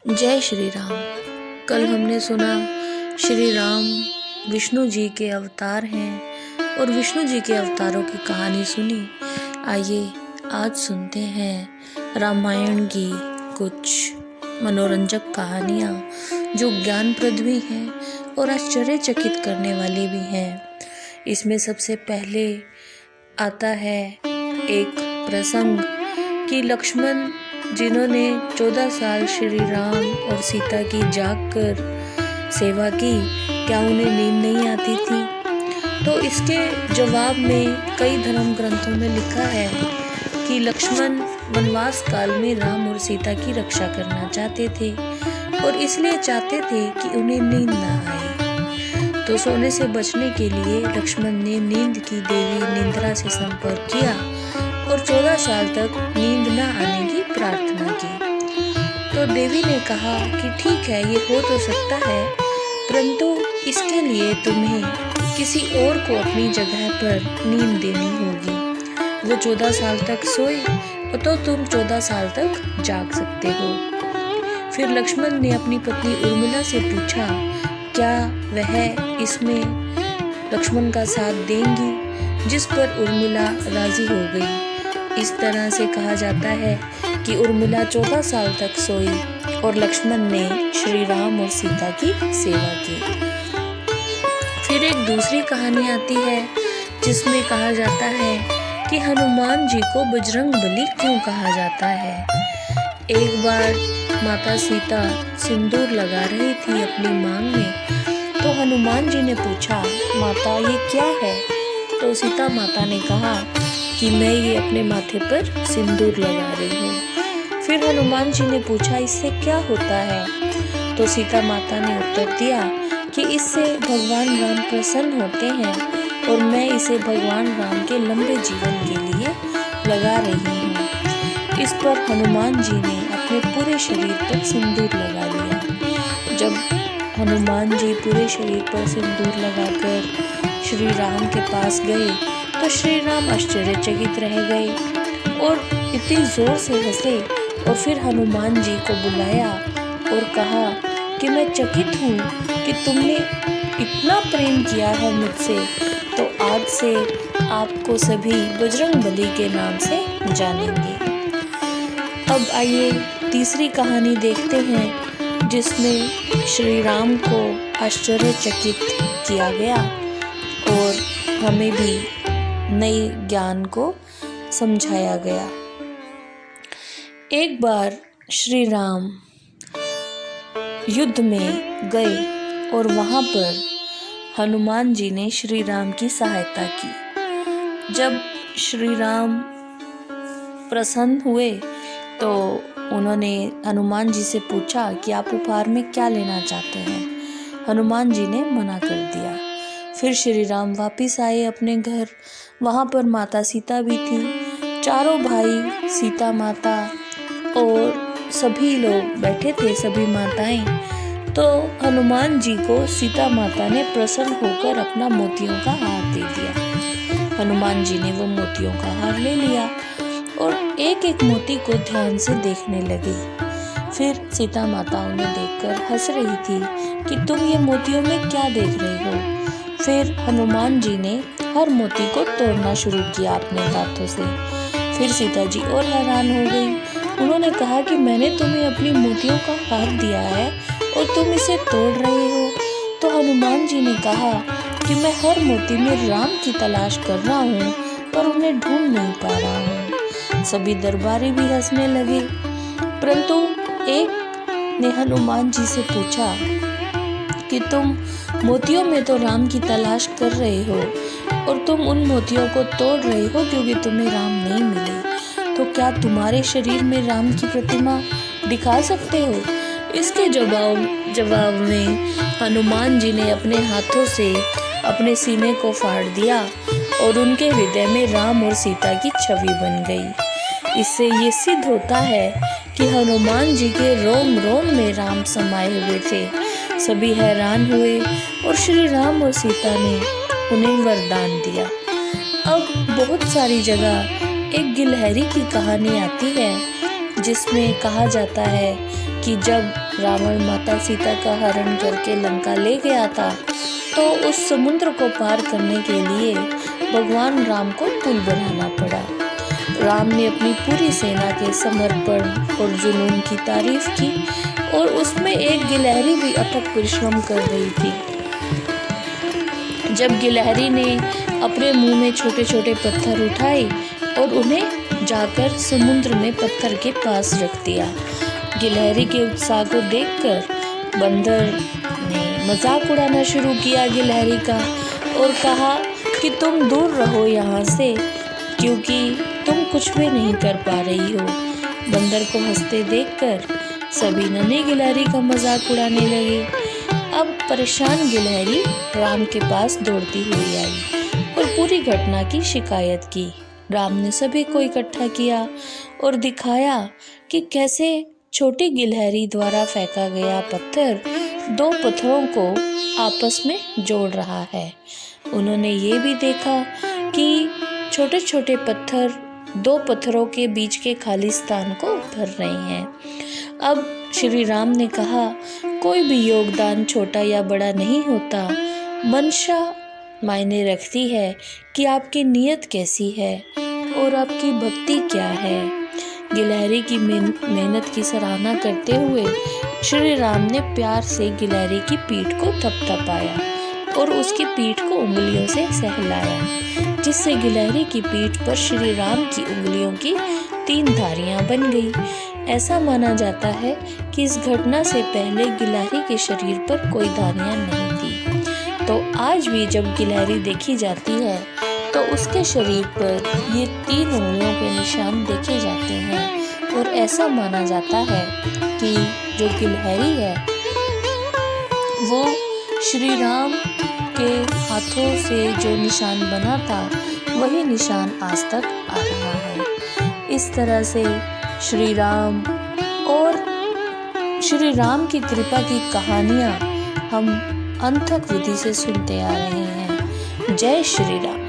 जय श्री राम। कल हमने सुना श्री राम विष्णु जी के अवतार हैं और विष्णु जी के अवतारों की कहानी सुनी। आइए आज सुनते हैं रामायण की कुछ मनोरंजक कहानियाँ जो ज्ञानप्रद भी हैं और आश्चर्यचकित करने वाली भी हैं। इसमें सबसे पहले आता है एक प्रसंग कि लक्ष्मण जिन्होंने 14 साल श्री राम और सीता की जागकर सेवा की, क्या उन्हें नींद नहीं आती थी? तो इसके जवाब में कई धर्म ग्रंथों में लिखा है कि लक्ष्मण वनवास काल में राम और सीता की रक्षा करना चाहते थे और इसलिए चाहते थे कि उन्हें नींद ना आए। तो सोने से बचने के लिए लक्ष्मण ने नींद की देवी निंद्रा से संपर्क किया और 14 साल तक नींद न आने की प्रार्थना की। तो देवी ने कहा कि ठीक है, ये हो तो सकता है, परंतु इसके लिए तुम्हें किसी और को अपनी जगह पर नींद देनी होगी। वो 14 साल तक सोए तो तुम 14 साल तक जाग सकते हो। फिर लक्ष्मण ने अपनी पत्नी उर्मिला से पूछा, क्या वह इसमें लक्ष्मण का साथ देंगी? जिस पर उर्मिला राजी हो गई। इस तरह से कहा जाता है कि उर्मिला 14 साल तक सोई और लक्ष्मण ने श्री राम और सीता की सेवा की। फिर एक दूसरी कहानी आती है जिसमें कहा जाता है कि हनुमान जी को बजरंग बली क्यों कहा जाता है। एक बार माता सीता सिंदूर लगा रही थी अपनी मांग में, तो हनुमान जी ने पूछा, माता ये क्या है? तो सीता माता ने कहा कि मैं ये अपने माथे पर सिंदूर लगा रही हूँ। फिर हनुमान जी ने पूछा, इससे क्या होता है? तो सीता माता ने उत्तर दिया कि इससे भगवान राम प्रसन्न होते हैं और मैं इसे भगवान राम के लंबे जीवन के लिए लगा रही हूँ। इस पर हनुमान जी ने अपने पूरे शरीर पर सिंदूर लगा लिया। जब हनुमान जी पूरे शरीर पर सिंदूर लगाकर श्री राम के पास गए तो श्री राम आश्चर्यचकित रह गए और इतनी जोर से हंसे और फिर हनुमान जी को बुलाया और कहा कि मैं चकित हूँ कि तुमने इतना प्रेम किया है मुझसे, तो आज से आपको सभी बजरंग बली के नाम से जानेंगे। अब आइए तीसरी कहानी देखते हैं जिसमें श्री राम को आश्चर्यचकित किया गया और हमें भी नए ज्ञान को समझाया गया। एक बार श्री राम युद्ध में गए और वहां पर हनुमान जी ने श्री राम की सहायता की। जब श्री राम प्रसन्न हुए तो उन्होंने हनुमान जी से पूछा कि आप उपहार में क्या लेना चाहते हैं। हनुमान जी ने मना कर दिया। फिर श्री राम वापिस आए अपने घर। वहाँ पर माता सीता भी थी। चारों भाई, सीता माता और सभी लोग बैठे थे, सभी माताएं। तो हनुमान जी को सीता माता ने प्रसन्न होकर अपना मोतियों का हार दे दिया। हनुमान जी ने वो मोतियों का हार ले लिया और एक एक मोती को ध्यान से देखने लगी। फिर सीता माता उन्हें देखकर हंस रही थी कि तुम ये मोतियों में क्या देख रही हो। फिर हनुमान जी ने हर मोती को तोड़ना शुरू किया अपने दांतों से। फिर सीता जी और हैरान हो गई। उन्होंने कहा कि मैंने तुम्हें अपनी मोतियों का हार दिया है और तुम इसे तोड़ रहे हो। तो हनुमान जी ने कहा कि मैं हर मोती में राम की तलाश कर रहा हूँ पर उन्हें ढूंढ नहीं पा रहा हूँ। सभी दरबारी भी हंसने लगे, परंतु एक ने हनुमान जी से पूछा कि तुम मोतियों में तो राम की तलाश कर रहे हो और तुम उन मोतियों को तोड़ रहे हो क्योंकि तुम्हें राम नहीं मिले, तो क्या तुम्हारे शरीर में राम की प्रतिमा दिखा सकते हो? इसके जवाब में हनुमान जी ने अपने हाथों से अपने सीने को फाड़ दिया और उनके हृदय में राम और सीता की छवि बन गई। इससे ये सिद्ध होता है कि हनुमान जी के रोम रोम में राम समाये हुए थे। सभी हैरान हुए और श्री राम और सीता ने उन्हें वरदान दिया। अब बहुत सारी जगह एक गिलहरी की कहानी आती है जिसमें कहा जाता है कि जब रावण माता सीता का हरण करके लंका ले गया था तो उस समुद्र को पार करने के लिए भगवान राम को पुल बनाना पड़ा। राम ने अपनी पूरी सेना के समर्पण और जुनून की तारीफ की और उसमें एक गिलहरी भी अथक परिश्रम कर रही थी। जब गिलहरी ने अपने मुंह में छोटे छोटे पत्थर उठाए और उन्हें जाकर समुद्र में पत्थर के पास रख दिया। गिलहरी के उत्साह को देखकर बंदर ने मजाक उड़ाना शुरू किया गिलहरी का और कहा कि तुम दूर रहो यहाँ से, क्योंकि तुम कुछ भी नहीं कर पा रही हो। बंदर को हंसते देखकर सभी नन्ही गिलहरी का मजाक उड़ाने लगे। अब परेशान गिलहरी राम के पास दौड़ती हुई आई और पूरी घटना की शिकायत की। राम ने सभी को इकट्ठा किया और दिखाया कि कैसे छोटी गिलहरी द्वारा फेंका गया पत्थर दो पत्थरों को आपस में जोड़ रहा है। उन्होंने ये भी देखा कि छोटे छोटे पत्थर दो पत्थरों के बीच के खाली स्थान को भर रहे हैं। अब श्री राम ने कहा, कोई भी योगदान छोटा या बड़ा नहीं होता, मंशा मायने रखती है कि आपकी नीयत कैसी है और आपकी भक्ति क्या है। गिलहरी की मेहनत की सराहना करते हुए श्री राम ने प्यार से गिलहरी की पीठ को थपथपाया और उसकी पीठ को उंगलियों से सहलाया, जिससे गिलहरी की पीठ पर श्री राम की उंगलियों की 3 धारियां बन गई। ऐसा माना जाता है कि इस घटना से पहले गिलहरी के शरीर पर कोई धारियां नहीं थी। तो आज भी जब गिलहरी देखी जाती है तो उसके शरीर पर ये 3 उंगलियों के निशान देखे जाते हैं और ऐसा माना जाता है कि जो गिलहरी है वो श्री राम के हाथों से जो निशान बना था वही निशान आज तक आ रहा है। इस तरह से श्री राम और श्री राम की कृपा की कहानियाँ हम अनथक विधि से सुनते आ रहे हैं। जय श्री राम।